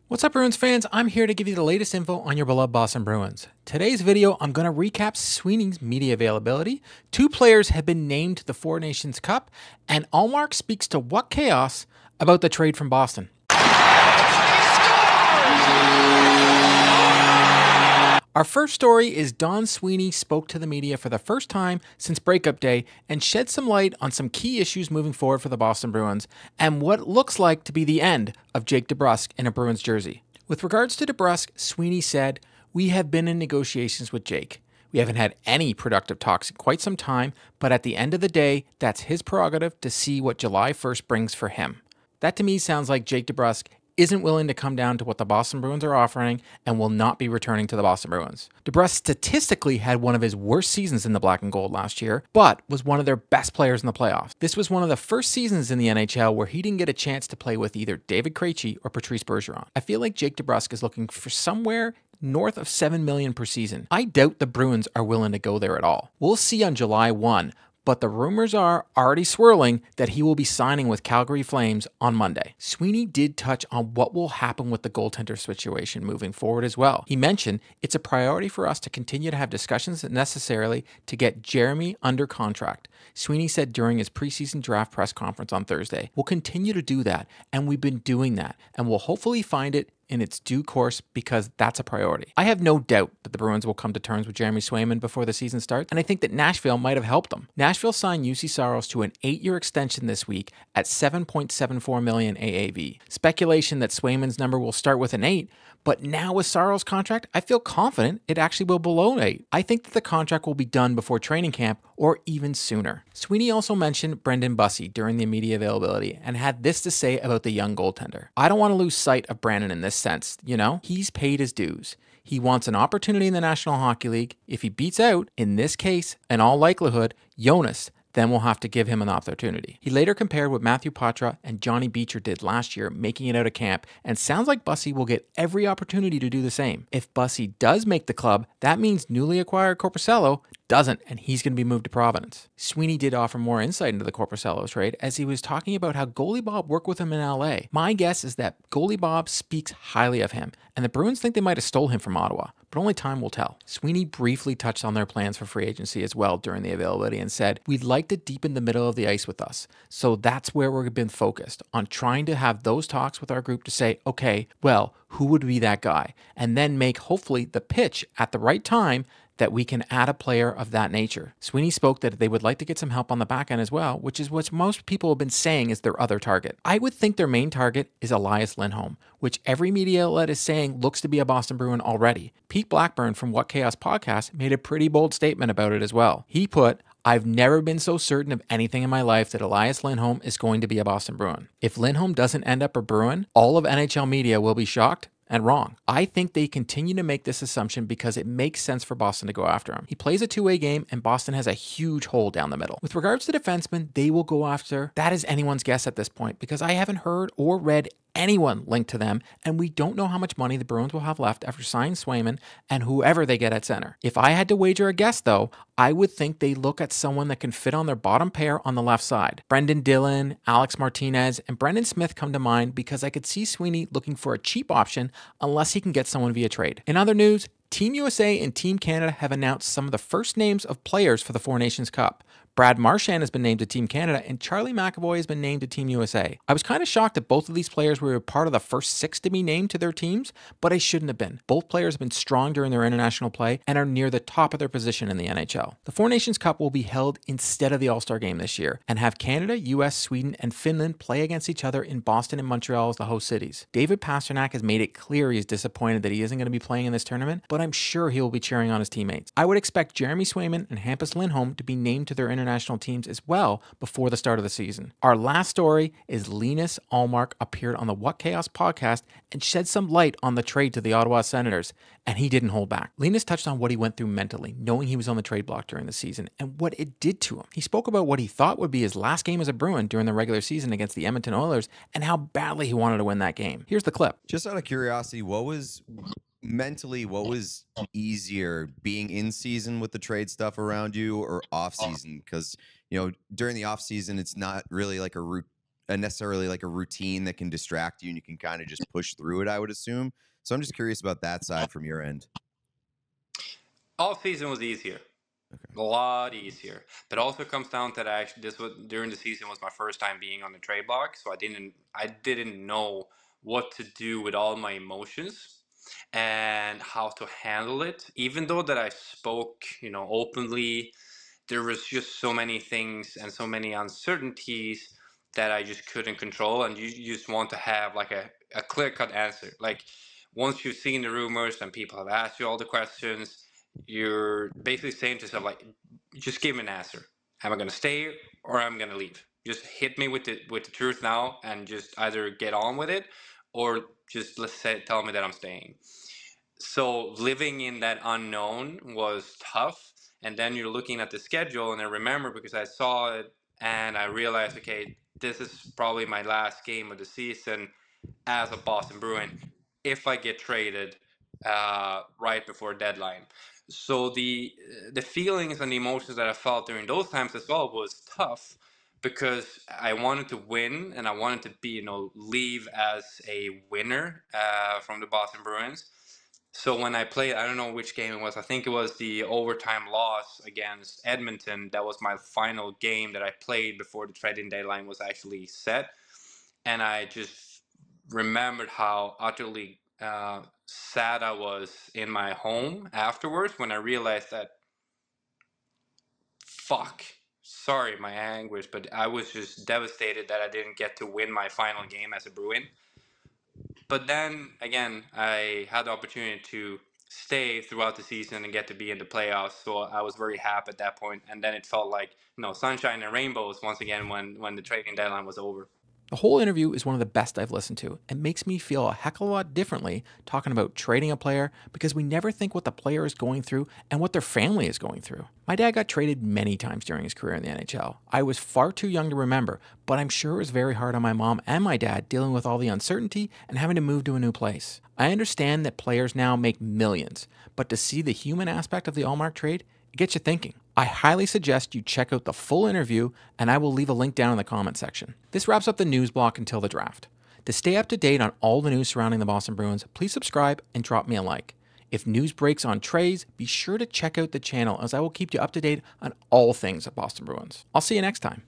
What's up, Bruins fans? I'm here to give you the latest info on your beloved Boston Bruins. Today's video, I'm going to recap Sweeney's media availability. Two players have been named to the Four Nations Cup, and Ullmark speaks to what chaos about the trade from Boston. Our first story is Don Sweeney spoke to the media for the first time since breakup day and shed some light on some key issues moving forward for the Boston Bruins and what looks like to be the end of Jake Debrusk in a Bruins jersey. With regards to Debrusk, Sweeney said, "We have been in negotiations with Jake. We haven't had any productive talks in quite some time, but at the end of the day, that's his prerogative to see what July 1st brings for him." That to me sounds like Jake Debrusk isn't willing to come down to what the Boston Bruins are offering and will not be returning to the Boston Bruins. Debrusk statistically had one of his worst seasons in the black and gold last year, but was one of their best players in the playoffs. This was one of the first seasons in the NHL where he didn't get a chance to play with either David Krejci or Patrice Bergeron. I feel like Jake Debrusk is looking for somewhere north of $7 million per season. I doubt the Bruins are willing to go there at all. We'll see on July 1. But the rumors are already swirling that he will be signing with Calgary Flames on Monday. Sweeney did touch on what will happen with the goaltender situation moving forward as well. He mentioned it's a priority for us to continue to have discussions necessarily to get Jeremy under contract. Sweeney said during his preseason draft press conference on Thursday, "We'll continue to do that, and we've been doing that, and we'll hopefully find it in its due course because that's a priority." I have no doubt that the Bruins will come to terms with Jeremy Swayman before the season starts, and I think that Nashville might have helped them. Nashville signed UC Saros to an 8-year extension this week at $7.74 million AAV. Speculation that Swayman's number will start with an 8, but now with Saros' contract, I feel confident it actually will below 8. I think that the contract will be done before training camp or even sooner. Sweeney also mentioned Brendan Bussi during the media availability and had this to say about the young goaltender. "I don't want to lose sight of Brandon in this sense, he's paid his dues. He wants an opportunity in the National Hockey League. If he beats out, in this case, in all likelihood, Jonas, then we'll have to give him an opportunity." He later compared what Matthew Poitras and Johnny Beecher did last year, making it out of camp, and sounds like Bussi will get every opportunity to do the same. If Bussi does make the club, that means newly acquired Korpisalo doesn't, and he's going to be moved to Providence. Sweeney did offer more insight into the Korpisalo trade as he was talking about how Goalie Bob worked with him in LA. My guess is that Goalie Bob speaks highly of him, and the Bruins think they might have stole him from Ottawa, but only time will tell. Sweeney briefly touched on their plans for free agency as well during the availability and said, "We'd like to deepen the middle of the ice with us, so that's where we've been focused, on trying to have those talks with our group to say, okay, well, who would be that guy? And then make hopefully the pitch at the right time that we can add a player of that nature." Sweeney spoke that they would like to get some help on the back end as well, which is what most people have been saying is their other target. I would think their main target is Elias Lindholm, which every media outlet is saying looks to be a Boston Bruin already. Pete Blackburn from What Chaos Podcast made a pretty bold statement about it as well. He put, "I've never been so certain of anything in my life that Elias Lindholm is going to be a Boston Bruin. If Lindholm doesn't end up a Bruin, all of NHL media will be shocked and wrong. I think they continue to make this assumption because it makes sense for Boston to go after him. He plays a two-way game, and Boston has a huge hole down the middle. With regards to defensemen, they will go after. That is anyone's guess at this point because I haven't heard or read anyone linked to them, and we don't know how much money the Bruins will have left after signing Swayman and whoever they get at center. If I had to wager a guess, though, I would think they look at someone that can fit on their bottom pair on the left side. Brendan Dillon, Alex Martinez, and Brendan Smith come to mind because I could see Sweeney looking for a cheap option unless he can get someone via trade. In other news, Team USA and Team Canada have announced some of the first names of players for the Four Nations Cup. Brad Marchand has been named to Team Canada, and Charlie McAvoy has been named to Team USA. I was kind of shocked that both of these players were part of the first 6 to be named to their teams, but I shouldn't have been. Both players have been strong during their international play and are near the top of their position in the NHL. The Four Nations Cup will be held instead of the All-Star Game this year, and have Canada, US, Sweden, and Finland play against each other in Boston and Montreal as the host cities. David Pastrnak has made it clear he's disappointed that he isn't going to be playing in this tournament, but I'm sure he will be cheering on his teammates. I would expect Jeremy Swayman and Hampus Lindholm to be named to their international teams as well before the start of the season. Our last story is Linus Ullmark appeared on the What Chaos podcast and shed some light on the trade to the Ottawa Senators, and he didn't hold back. Linus touched on what he went through mentally, knowing he was on the trade block during the season, and what it did to him. He spoke about what he thought would be his last game as a Bruin during the regular season against the Edmonton Oilers, and how badly he wanted to win that game. Here's the clip. Just out of curiosity, what was easier, being in season with the trade stuff around you or off season? Because during the off season, it's not really like necessarily like a routine that can distract you and you can kind of just push through it, I would assume. So I'm just curious about that side from your end. Off season was easier. A lot easier, but also comes down to that this was during the season was my first time being on the trade block, so I didn't know what to do with all my emotions and how to handle it. Even though that I spoke, openly, there was just so many things and so many uncertainties that I just couldn't control, and you just want to have like a clear-cut answer. Like once you've seen the rumors and people have asked you all the questions, you're basically saying to yourself, like, just give me an answer. Am I going to stay or am I going to leave? Just hit me with the truth now, and just either get on with it or just tell me that I'm staying. So living in that unknown was tough. And then you're looking at the schedule, and I remember because I saw it and I realized, okay, this is probably my last game of the season as a Boston Bruin if I get traded right before deadline. So the feelings and the emotions that I felt during those times as well was tough, because I wanted to win and I wanted to be, leave as a winner from the Boston Bruins. So when I played, I don't know which game it was. I think it was the overtime loss against Edmonton. That was my final game that I played before the trading deadline was actually set. And I just remembered how utterly sad I was in my home afterwards when I realized that, fuck, sorry, my anguish, but I was just devastated that I didn't get to win my final game as a Bruin. But then again, I had the opportunity to stay throughout the season and get to be in the playoffs, so I was very happy at that point. And then it felt like, sunshine and rainbows once again when the trading deadline was over. The whole interview is one of the best I've listened to. It makes me feel a heck of a lot differently talking about trading a player, because we never think what the player is going through and what their family is going through. My dad got traded many times during his career in the NHL. I was far too young to remember, but I'm sure it was very hard on my mom and my dad dealing with all the uncertainty and having to move to a new place. I understand that players now make millions, but to see the human aspect of the Ullmark trade, it gets you thinking. I highly suggest you check out the full interview, and I will leave a link down in the comment section. This wraps up the news block until the draft. To stay up to date on all the news surrounding the Boston Bruins, please subscribe and drop me a like. If news breaks on trades, be sure to check out the channel, as I will keep you up to date on all things at Boston Bruins. I'll see you next time.